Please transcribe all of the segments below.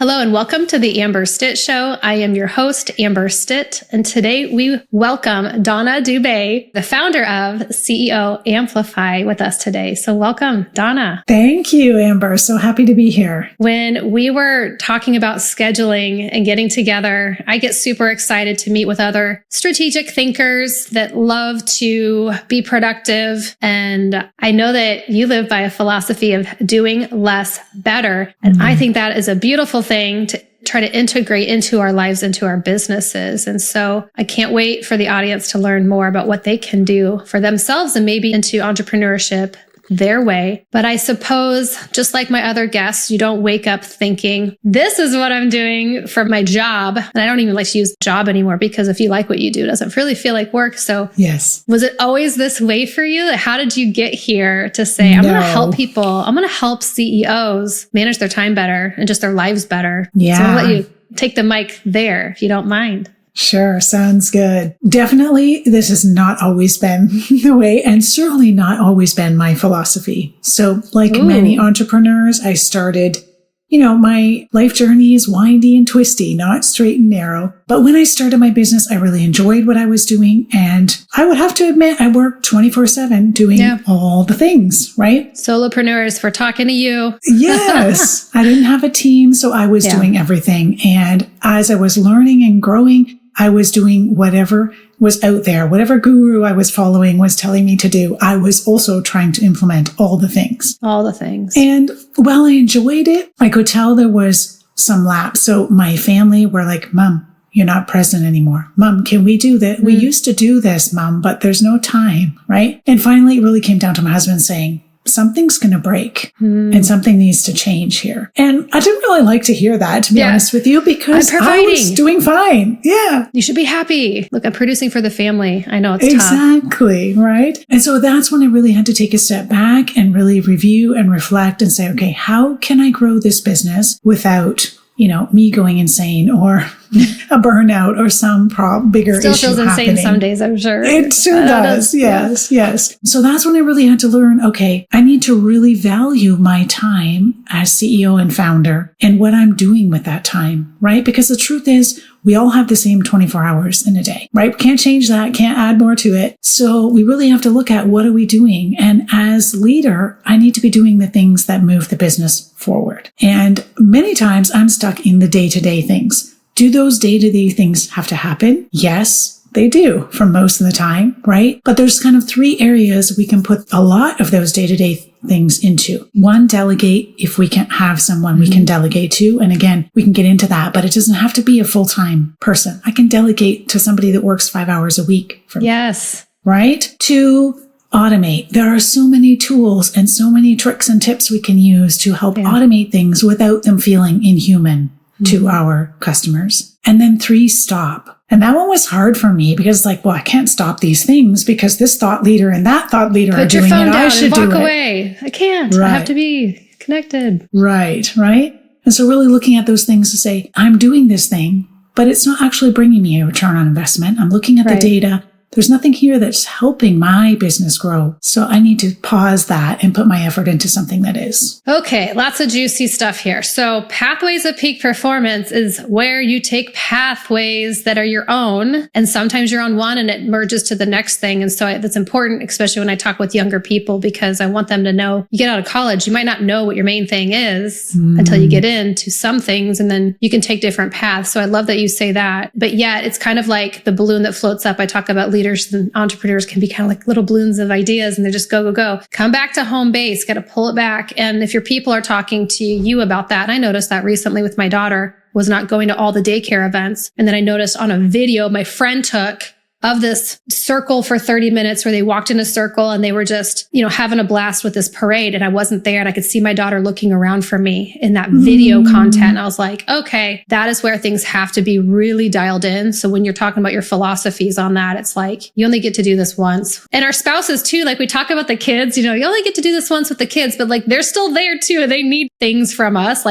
Hello and welcome to the Amber Stitt Show. I am your host, Amber Stitt, and today we welcome Donna Dube, the founder of CEO Amplify, with us today. So welcome, Donna. Thank you, Amber. So happy to be here. When we were talking about scheduling and getting together, I get super excited to meet with other strategic thinkers that love to be productive. And I know that you live by a philosophy of doing less better. And I think that is a beautiful thing to try to integrate into our lives, into our businesses. And so I can't wait for the audience to learn more about what they can do for themselves and maybe into entrepreneurship their way. But I suppose, just like my other guests, you don't wake up thinking, this is what I'm doing for my job. And I don't even like to use job anymore, because if you like what you do, it doesn't really feel like work. So yes. Was it always this way for you? How did you get here to say, I'm going to help people, I'm going to help CEOs manage their time better and just their lives better? Yeah. So I'll let you take the mic there, if you don't mind. Sure. Sounds good. Definitely, this has not always been the way, and certainly not always been my philosophy. So like many entrepreneurs, I started, my life journey is windy and twisty, not straight and narrow. But when I started my business, I really enjoyed what I was doing. And I would have to admit, I worked 24/7 doing all the things, right? Solopreneurs, we're talking to you. Yes. I didn't have a team, so I was doing everything. And as I was learning and growing, I was doing whatever was out there, whatever guru I was following was telling me to do. I was also trying to implement all the things. All the things. And while I enjoyed it, I could tell there was some lapse. So my family were like, Mom, you're not present anymore. Mom, can we do that? We used to do this, Mom, but there's no time, right? And finally, it really came down to my husband saying, something's going to break and something needs to change here. And I didn't really like to hear that, to be honest with you, because I was doing fine. Yeah. You should be happy. Look, I'm producing for the family. I know it's tough. Exactly. Right. And so that's when I really had to take a step back and really review and reflect and say, okay, how can I grow this business without me going insane or a burnout or some bigger issue Still feels happening. insane some days, I'm sure. It sure does. Yes. So that's when I really had to learn, okay, I need to really value my time as CEO and founder and what I'm doing with that time, right? Because the truth is, we all have the same 24 hours in a day, right? Can't change that, can't add more to it. So we really have to look at what are we doing? And as leader, I need to be doing the things that move the business forward. And many times I'm stuck in the day-to-day things. Do those day-to-day things have to happen? Yes, they do for most of the time, right? But there's kind of 3 areas we can put a lot of those day-to-day things into. 1, delegate. If we can't have someone we can delegate to. And again, we can get into that, but it doesn't have to be a full-time person. I can delegate to somebody that works 5 hours a week for me. Yes. Right? 2, automate. There are so many tools and so many tricks and tips we can use to help automate things without them feeling inhuman to our customers. And then 3, stop. And that one was hard for me because I can't stop these things because this thought leader and that thought leader are doing it. I should do it. Walk away. I can't. Right. I have to be connected. Right. And so really looking at those things to say, I'm doing this thing, but it's not actually bringing me a return on investment. I'm looking at the data. There's nothing here that's helping my business grow. So I need to pause that and put my effort into something that is. Okay, lots of juicy stuff here. So pathways of peak performance is where you take pathways that are your own, and sometimes you're on one and it merges to the next thing. And so that's important, especially when I talk with younger people, because I want them to know you get out of college, you might not know what your main thing is until you get into some things, and then you can take different paths. So I love that you say that. But yet it's kind of like the balloon that floats up. I talk about leaders and entrepreneurs can be kind of like little balloons of ideas, and they just go, go, go. Come back to home base, got to pull it back. And if your people are talking to you about that, and I noticed that recently with my daughter, was not going to all the daycare events. And then I noticed on a video my friend took of this circle for 30 minutes where they walked in a circle and they were just, having a blast with this parade. And I wasn't there, and I could see my daughter looking around for me in that video content. And I was like, okay, that is where things have to be really dialed in. So when you're talking about your philosophies on that, it's like, you only get to do this once. And our spouses too, like we talk about the kids, you only get to do this once with the kids, but they're still there too. They need things from us.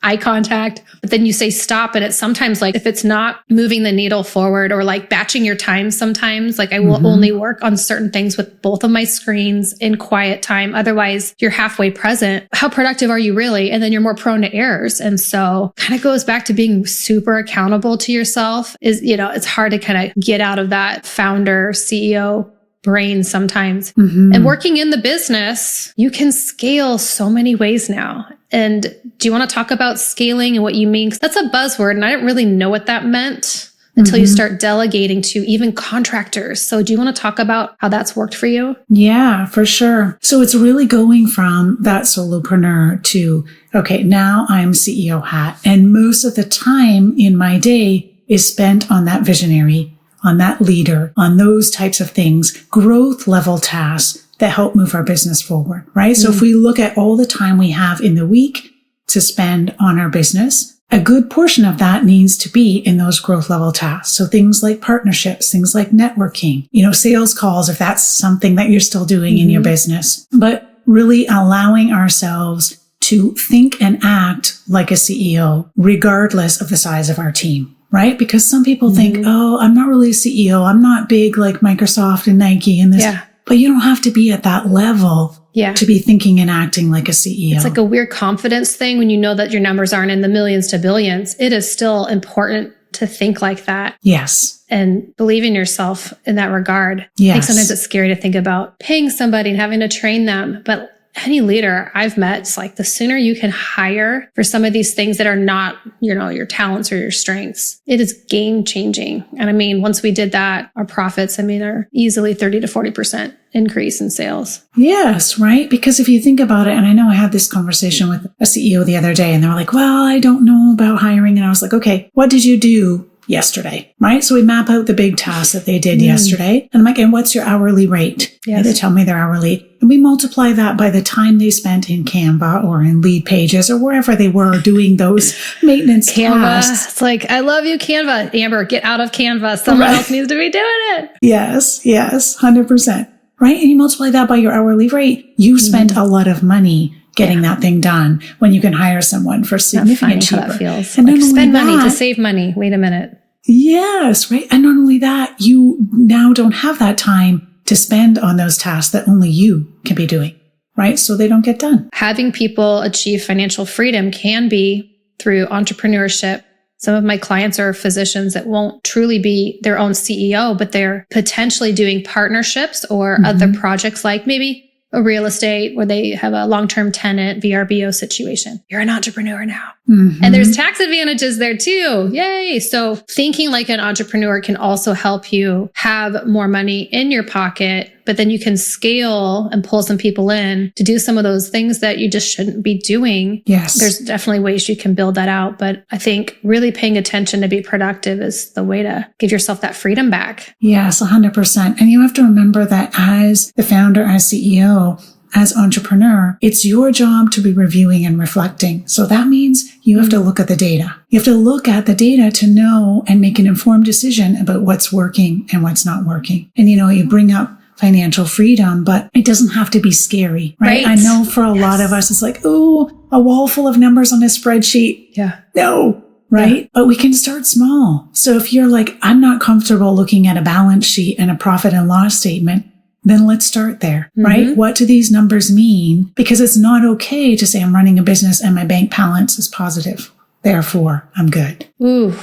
eye contact, but then you say stop. And it's sometimes like if it's not moving the needle forward or like batching your time sometimes, like I will only work on certain things with both of my screens in quiet time. Otherwise, you're halfway present. How productive are you really? And then you're more prone to errors. And so kind of goes back to being super accountable to yourself is, it's hard to kind of get out of that founder, CEO brain sometimes. And working in the business, you can scale so many ways now. And do you want to talk about scaling and what you mean? 'Cause that's a buzzword and I didn't really know what that meant until you start delegating to even contractors. So do you want to talk about how that's worked for you? Yeah, for sure. So it's really going from that solopreneur to, okay, now I'm CEO hat. And most of the time in my day is spent on that visionary, on that leader, on those types of things, growth level tasks that help move our business forward, right? So if we look at all the time we have in the week to spend on our business, a good portion of that needs to be in those growth level tasks. So things like partnerships, things like networking, sales calls, if that's something that you're still doing in your business, but really allowing ourselves to think and act like a CEO, regardless of the size of our team. Right? Because some people think, oh, I'm not really a CEO. I'm not big like Microsoft and Nike and this. Yeah. But you don't have to be at that level to be thinking and acting like a CEO. It's like a weird confidence thing when you know that your numbers aren't in the millions to billions. It is still important to think like that. Yes. And believe in yourself in that regard. Yes. I think sometimes it's scary to think about paying somebody and having to train them. But any leader I've met, it's like the sooner you can hire for some of these things that are not, your talents or your strengths, it is game changing. And I mean, once we did that, our profits, are easily 30 to 40% increase in sales. Yes, right? Because if you think about it, and I know I had this conversation with a CEO the other day and they were like, well, I don't know about hiring. And I was like, okay, what did you do yesterday, right? So we map out the big tasks that they did yesterday. And I'm like, and what's your hourly rate? Yes. They tell me their hourly. And we multiply that by the time they spent in Canva or in Lead Pages or wherever they were doing those maintenance tasks. It's like, I love you, Canva. Amber, get out of Canva. Someone else needs to be doing it. Yes, 100%. Right? And you multiply that by your hourly rate. You spent a lot of money getting that thing done when you can hire someone for significant cheaper. How that feels. And like spend money to save money. Wait a minute. Yes, right. And not only that, you now don't have that time to spend on those tasks that only you can be doing, right? So they don't get done. Having people achieve financial freedom can be through entrepreneurship. Some of my clients are physicians that won't truly be their own CEO, but they're potentially doing partnerships or other projects like maybe a real estate where they have a long-term tenant VRBO situation. You're an entrepreneur now. And there's tax advantages there too. Yay. So thinking like an entrepreneur can also help you have more money in your pocket, but then you can scale and pull some people in to do some of those things that you just shouldn't be doing. Yes. There's definitely ways you can build that out. But I think really paying attention to be productive is the way to give yourself that freedom back. Yes, 100%. And you have to remember that as the founder, as CEO, as entrepreneur, it's your job to be reviewing and reflecting. So that means you have to look at the data. You have to look at the data to know and make an informed decision about what's working and what's not working. And, you bring up financial freedom, but it doesn't have to be scary, right? I know for a lot of us, it's like, oh, a wall full of numbers on a spreadsheet. Yeah. No. Right? Yeah. But we can start small. So if you're like, I'm not comfortable looking at a balance sheet and a profit and loss statement, then let's start there, right? What do these numbers mean? Because it's not okay to say I'm running a business and my bank balance is positive. Therefore, I'm good. Ooh,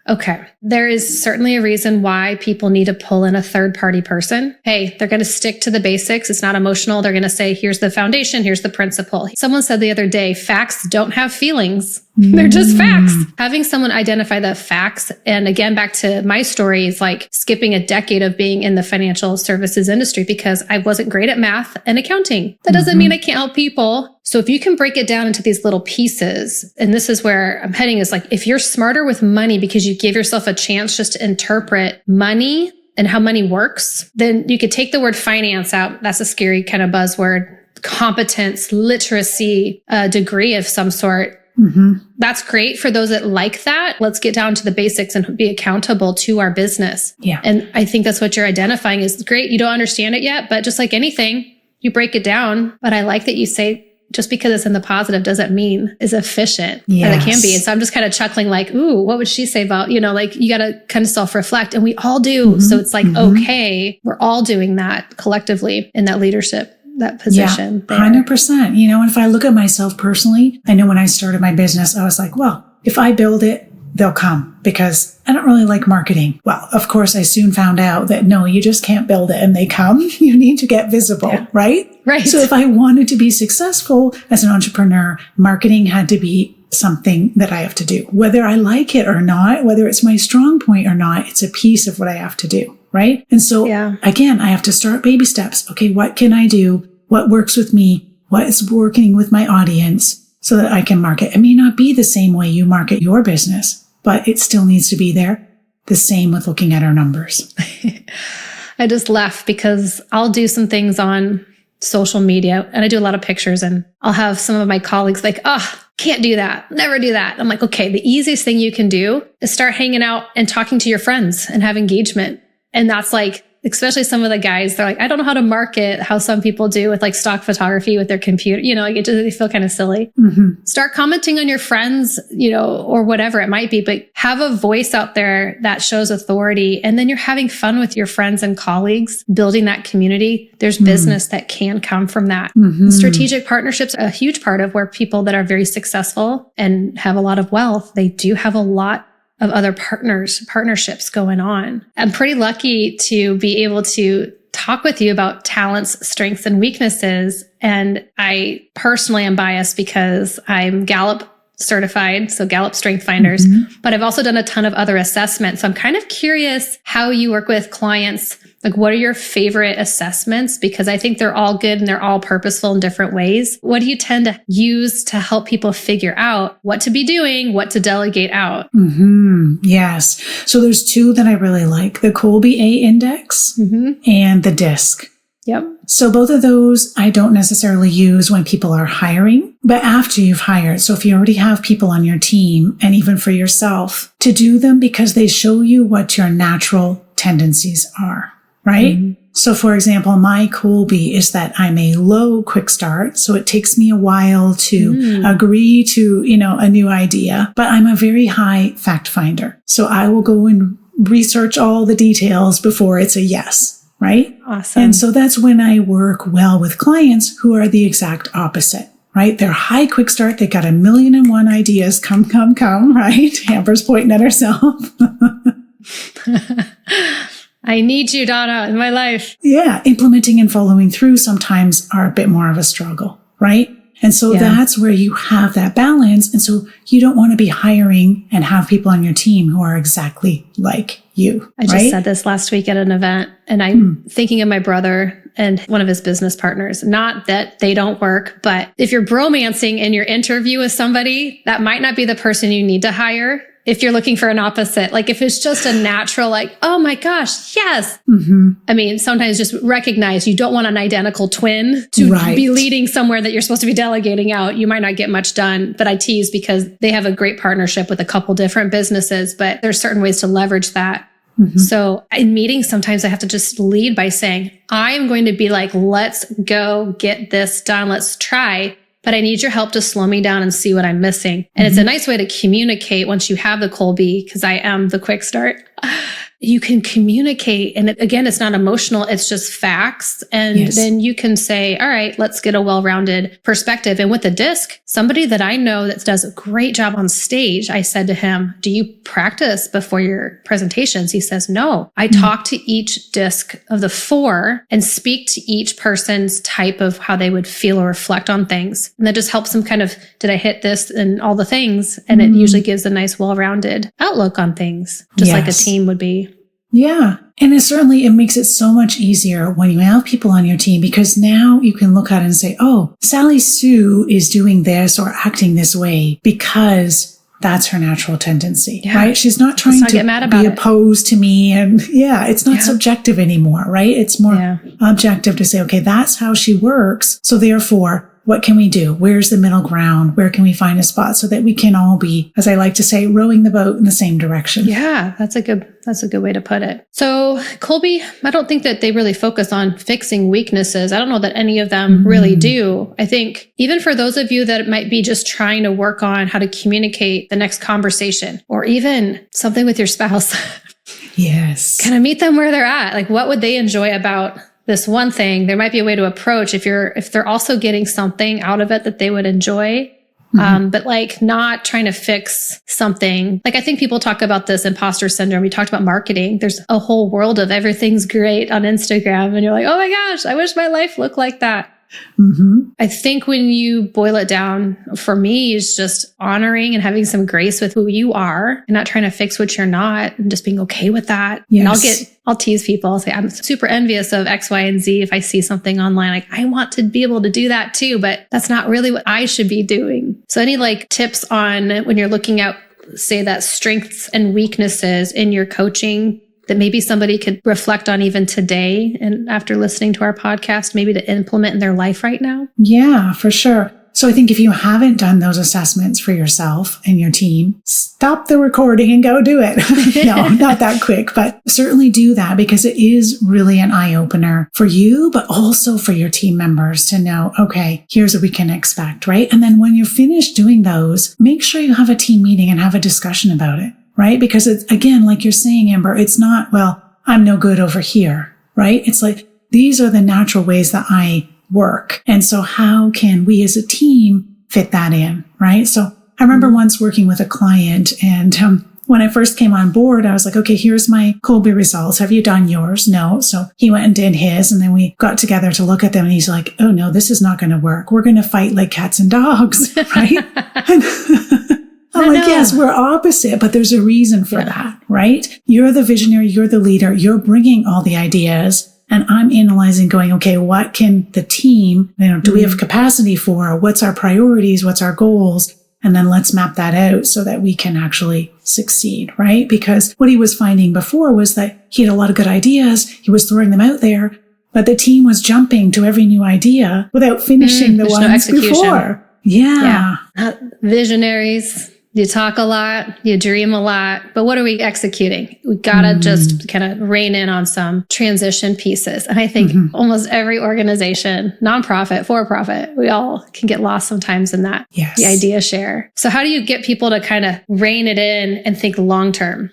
okay. There is certainly a reason why people need to pull in a third-party person. Hey, they're going to stick to the basics. It's not emotional. They're going to say, here's the foundation. Here's the principle. Someone said the other day, facts don't have feelings. They're just facts. Having someone identify the facts. And again, back to my story is like skipping a decade of being in the financial services industry because I wasn't great at math and accounting. That doesn't mean I can't help people. So if you can break it down into these little pieces, and this is where I'm heading is like, if you're smarter with money because you give yourself a chance just to interpret money and how money works, then you could take the word finance out. That's a scary kind of buzzword. Competence, literacy, a degree of some sort. That's great for those that like that. Let's get down to the basics and be accountable to our business. Yeah. And I think that's what you're identifying is great. You don't understand it yet, but just like anything, you break it down. But I like that you say, just because it's in the positive doesn't mean is efficient as Yes. it can be. And so I'm just kind of chuckling like, ooh, what would she say about, like you got to kind of self-reflect, and we all do. So it's like, okay, we're all doing that collectively in that leadership, that position. Yeah, 100%. And if I look at myself personally, I know when I started my business, I was like, well, if I build it, they'll come, because I don't really like marketing. Well, of course, I soon found out that no, you just can't build it and they come. You need to get visible, right? Right. So if I wanted to be successful as an entrepreneur, marketing had to be something that I have to do. Whether I like it or not, whether it's my strong point or not, it's a piece of what I have to do, right? And so again, I have to start baby steps. Okay, what can I do? What works with me? What is working with my audience so that I can market? It may not be the same way you market your business, but it still needs to be there. The same with looking at our numbers. I just laugh because I'll do some things on social media and I do a lot of pictures, and I'll have some of my colleagues like, can't do that. Never do that. I'm like, okay, the easiest thing you can do is start hanging out and talking to your friends and have engagement. And that's like, especially some of the guys, they're like, I don't know how to market how some people do with like stock photography with their computer, they feel kind of silly. Start commenting on your friends, or whatever it might be, but have a voice out there that shows authority. And then you're having fun with your friends and colleagues, building that community. There's business that can come from that. Strategic partnerships are a huge part of where people that are very successful and have a lot of wealth, they do have a lot of other partnerships going on. I'm pretty lucky to be able to talk with you about talents, strengths, and weaknesses. And I personally am biased because I'm Gallup certified, so Gallup Strength Finders, but I've also done a ton of other assessments. So I'm kind of curious how you work with clients. Like, what are your favorite assessments? Because I think they're all good and they're all purposeful in different ways. What do you tend to use to help people figure out what to be doing, what to delegate out? Yes. So there's two that I really like, the Kolby A Index and the DISC. Yep. So both of those I don't necessarily use when people are hiring, but after you've hired. So if you already have people on your team, and even for yourself, to do them because they show you what your natural tendencies are, right? So for example, my Kolby is that I'm a low quick start. So it takes me a while to agree to, a new idea, but I'm a very high fact finder. So I will go and research all the details before it's a yes. Right? Awesome. And so that's when I work well with clients who are the exact opposite, right? They're high quick start. They got 1,000,001 ideas. Come, right? Amber's pointing at herself. I need you, Donna, in my life. Yeah. Implementing and following through sometimes are a bit more of a struggle, right? And so that's where you have that balance. And so you don't want to be hiring and have people on your team who are exactly like you. I just said this last week at an event, and I'm thinking of my brother and one of his business partners. Not that they don't work, but if you're bromancing in your interview with somebody, that might not be the person you need to hire. If you're looking for an opposite, like if it's just a natural, like, oh my gosh, yes. I mean, sometimes just recognize you don't want an identical twin to be leading somewhere that you're supposed to be delegating out. You might not get much done, but I tease because they have a great partnership with a couple different businesses, but there's certain ways to leverage that. So in meetings, sometimes I have to just lead by saying, I'm going to be like, let's go get this done. Let's try. But I need your help to slow me down and see what I'm missing. And it's a nice way to communicate once you have the Kolby, because I am the quick start. You can communicate. And again, it's not emotional. It's just facts. And then you can say, all right, let's get a well-rounded perspective. And with the DISC, somebody that I know that does a great job on stage, I said to him, do you practice before your presentations? He says, no, I talk to each DISC of the 4 and speak to each person's type of how they would feel or reflect on things. And that just helps them kind of, did I hit this and all the things? And it usually gives a nice, well-rounded outlook on things, just like a team would be. Yeah. And it makes it so much easier when you have people on your team, because now you can look at it and say, oh, Sally Sue is doing this or acting this way because that's her natural tendency, right? She's not trying to be opposed to me. And it's not subjective anymore, right? It's more objective to say, okay, that's how she works. So therefore, what can we do? Where's the middle ground? Where can we find a spot so that we can all be, as I like to say, rowing the boat in the same direction? Yeah, that's a good way to put it. So Kolby, I don't think that they really focus on fixing weaknesses. I don't know that any of them really do. I think even for those of you that might be just trying to work on how to communicate the next conversation or even something with your spouse. Yes. Kind of meet them where they're at. Like, what would they enjoy about this one thing? There might be a way to approach if they're also getting something out of it that they would enjoy. But like not trying to fix something. Like I think people talk about this imposter syndrome. We talked about marketing. There's a whole world of everything's great on Instagram. And you're like, oh my gosh, I wish my life looked like that. I think when you boil it down, for me, is just honoring and having some grace with who you are and not trying to fix what you're not and just being okay with that. Yes. And I'll tease people. I'll say, I'm super envious of X, Y, and Z. If I see something online, like I want to be able to do that too, but that's not really what I should be doing. So any like tips on when you're looking at, say, that strengths and weaknesses in your coaching that maybe somebody could reflect on even today and after listening to our podcast, maybe to implement in their life right now? Yeah, for sure. So I think if you haven't done those assessments for yourself and your team, stop the recording and go do it. No, not that quick, but certainly do that because it is really an eye opener for you, but also for your team members to know, okay, here's what we can expect, right? And then when you're finished doing those, make sure you have a team meeting and have a discussion about it. Right? Because it's, again, like you're saying, Amber, it's not, well, I'm no good over here, right? It's like, these are the natural ways that I work. And so how can we as a team fit that in, right? So I remember once working with a client and when I first came on board, I was like, okay, here's my Kolby results. Have you done yours? No. So he went and did his and then we got together to look at them and he's like, oh no, this is not going to work. We're going to fight like cats and dogs, right? I'm like, yes, we're opposite, but there's a reason for that, right? You're the visionary, you're the leader, you're bringing all the ideas, and I'm analyzing going, okay, what can the team, do we have capacity for? What's our priorities? What's our goals? And then let's map that out so that we can actually succeed, right? Because what he was finding before was that he had a lot of good ideas, he was throwing them out there, but the team was jumping to every new idea without finishing the ones before. Yeah. Visionaries. You talk a lot, you dream a lot, but what are we executing? We gotta just kind of rein in on some transition pieces. And I think almost every organization, nonprofit, for-profit, we all can get lost sometimes in that, the idea share. So how do you get people to kind of rein it in and think long-term?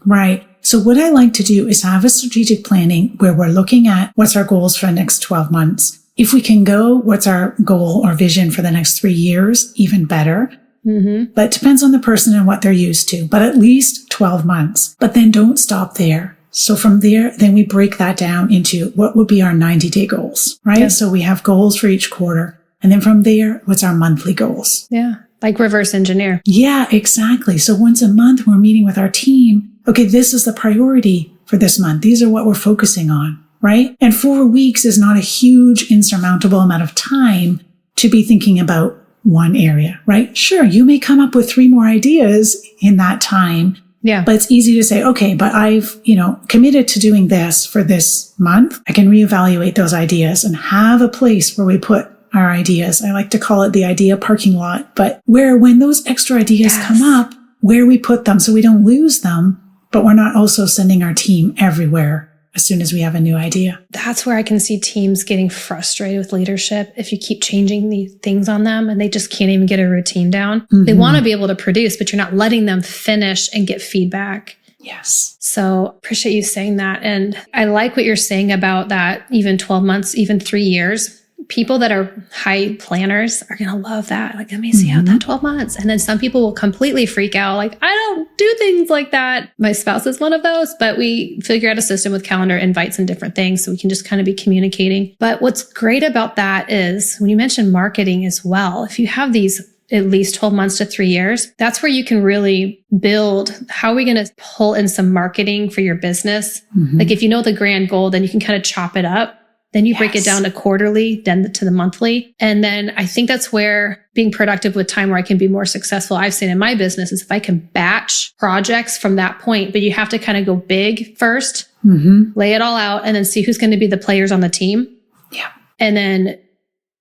Right. So what I like to do is have a strategic planning where we're looking at what's our goals for the next 12 months. If we can go, what's our goal or vision for the next 3 years, even better. But it depends on the person and what they're used to, but at least 12 months. But then don't stop there. So from there, then we break that down into what would be our 90-day goals, right? Yeah. So we have goals for each quarter. And then from there, what's our monthly goals? Yeah. Like reverse engineer. Yeah, exactly. So once a month, we're meeting with our team. Okay, this is the priority for this month. These are what we're focusing on, right? And 4 weeks is not a huge insurmountable amount of time to be thinking about one area, right? Sure, you may come up with 3 more ideas in that time. Yeah. But it's easy to say, okay, but I've, committed to doing this for this month. I can reevaluate those ideas and have a place where we put our ideas. I like to call it the idea parking lot, but when those extra ideas come up, where we put them so we don't lose them, but we're not also sending our team everywhere as soon as we have a new idea. That's where I can see teams getting frustrated with leadership if you keep changing these things on them and they just can't even get a routine down. They want to be able to produce, but you're not letting them finish and get feedback. Yes. So appreciate you saying that. And I like what you're saying about that, even 12 months, even 3 years. People that are high planners are going to love that. Like, let me see out that 12 months. And then some people will completely freak out. Like, I don't do things like that. My spouse is one of those, but we figure out a system with calendar invites and different things. So we can just kind of be communicating. But what's great about that is when you mentioned marketing as well, if you have these at least 12 months to 3 years, that's where you can really build, how are we going to pull in some marketing for your business? Like if you know the grand goal, then you can kind of chop it up. Then you break it down to quarterly, then to the monthly. And then I think that's where being productive with time, where I can be more successful, I've seen in my business, is if I can batch projects from that point, but you have to kind of go big first, lay it all out, and then see who's going to be the players on the team. Yeah. And then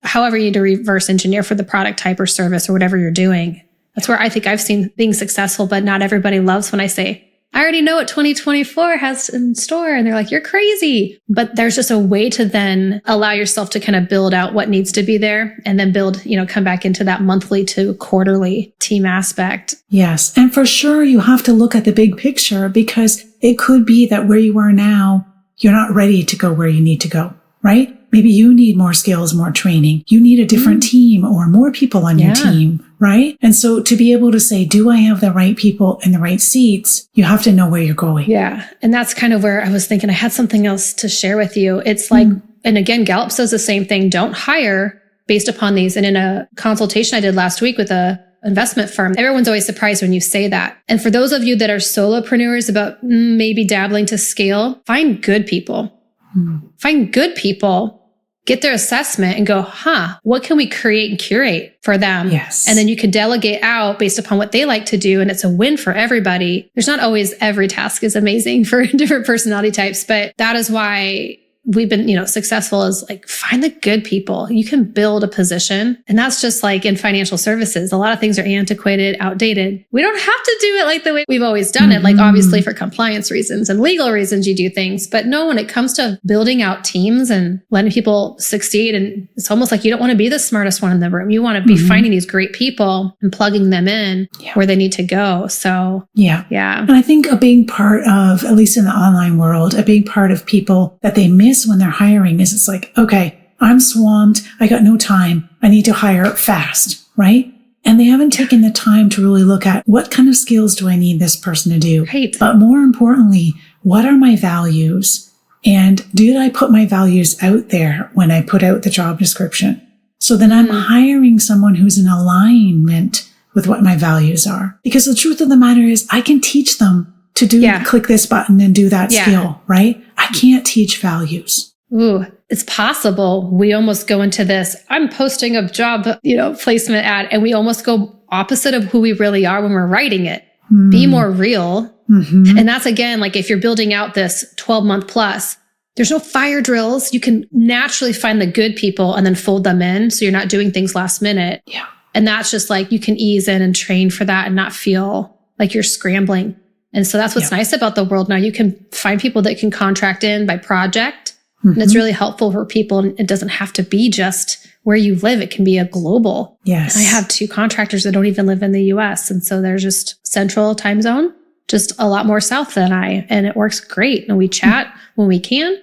however you need to reverse engineer for the product type or service or whatever you're doing. That's where I think I've seen being successful, but not everybody loves when I say, I already know what 2024 has in store. And they're like, you're crazy. But there's just a way to then allow yourself to kind of build out what needs to be there and then build, come back into that monthly to quarterly team aspect. Yes. And for sure, you have to look at the big picture, because it could be that where you are now, you're not ready to go where you need to go, right? Maybe you need more skills, more training. You need a different team or more people on your team, right? And so to be able to say, do I have the right people in the right seats? You have to know where you're going. Yeah. And that's kind of where I was thinking I had something else to share with you. It's like, and again, Gallup says the same thing. Don't hire based upon these. And in a consultation I did last week with a investment firm, everyone's always surprised when you say that. And for those of you that are solopreneurs about maybe dabbling to scale, find good people. Find good people, get their assessment and go, what can we create and curate for them? Yes. And then you can delegate out based upon what they like to do. And it's a win for everybody. There's not always every task is amazing for different personality types, but that is why we've been, successful is like, find the good people. You can build a position. And that's just like in financial services. A lot of things are antiquated, outdated. We don't have to do it like the way we've always done it. Like obviously for compliance reasons and legal reasons, you do things. But no, when it comes to building out teams and letting people succeed, and it's almost like you don't want to be the smartest one in the room. You want to be finding these great people and plugging them in where they need to go. So yeah. And I think a big part of, at least in the online world, a big part of people that they miss when they're hiring is it's like, okay, I'm swamped. I got no time. I need to hire fast, right? And they haven't taken the time to really look at what kind of skills do I need this person to do? Right. But more importantly, what are my values? And did I put my values out there when I put out the job description? So then I'm hiring someone who's in alignment with what my values are. Because the truth of the matter is I can teach them to do, click this button and do that skill, right? I can't teach values. Ooh, it's possible. We almost go into this. I'm posting a job, placement ad, and we almost go opposite of who we really are when we're writing it. Be more real. And that's again, like if you're building out this 12-month plus, there's no fire drills. You can naturally find the good people and then fold them in. So you're not doing things last minute. Yeah. And that's just like, you can ease in and train for that and not feel like you're scrambling. And so that's what's nice about the world now. You can find people that can contract in by project. And it's really helpful for people. And it doesn't have to be just where you live. It can be a global. Yes. And I have 2 contractors that don't even live in the US. And so they're just central time zone, just a lot more south than I, and it works great. And we chat when we can.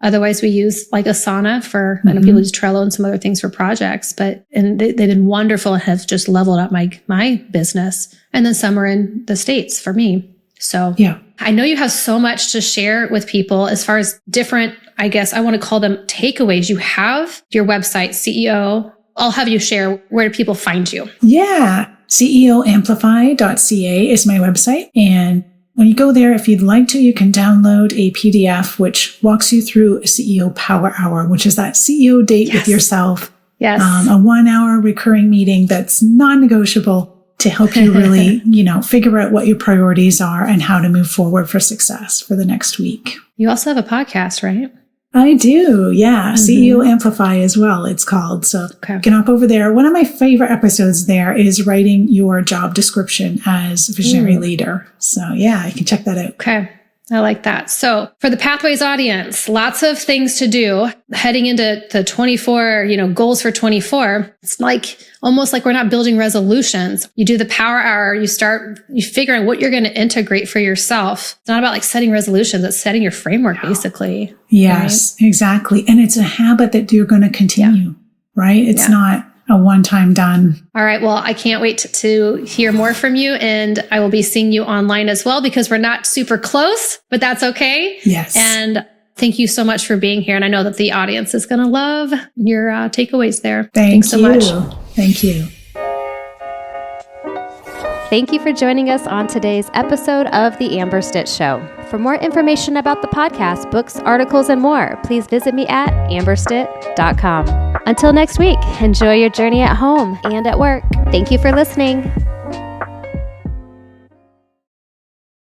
Otherwise we use like Asana for, I know people use Trello and some other things for projects, and they've been wonderful and have just leveled up my business. And then some are in the States for me. So I know you have so much to share with people as far as different, I guess I want to call them takeaways. You have your website, CEO. I'll have you share, where do people find you? Yeah. CEOamplify.ca is my website. And when you go there, if you'd like to, you can download a PDF, which walks you through a CEO Power Hour, which is that CEO date with yourself. Yes. A 1-hour recurring meeting that's non-negotiable to help you really, figure out what your priorities are and how to move forward for success for the next week. You also have a podcast, right? I do. Yeah. CEO Amplify as well, it's called. So you can hop over there. One of my favorite episodes there is writing your job description as a visionary leader. So yeah, you can check that out. Okay. I like that. So for the Pathways audience, lots of things to do heading into the 24, goals for 24. It's like almost like we're not building resolutions. You do the Power Hour, you figure out what you're going to integrate for yourself. It's not about like setting resolutions. It's setting your framework basically. Yes, exactly. And it's a habit that you're going to continue, right? It's not a one-time done. All right. Well, I can't wait to hear more from you. And I will be seeing you online as well, because we're not super close, but that's okay. Yes. And thank you so much for being here. And I know that the audience is going to love your takeaways there. Thanks so much. Thank you. Thank you for joining us on today's episode of The Amber Stitt Show. For more information about the podcast, books, articles, and more, please visit me at amberstitt.com. Until next week, enjoy your journey at home and at work. Thank you for listening.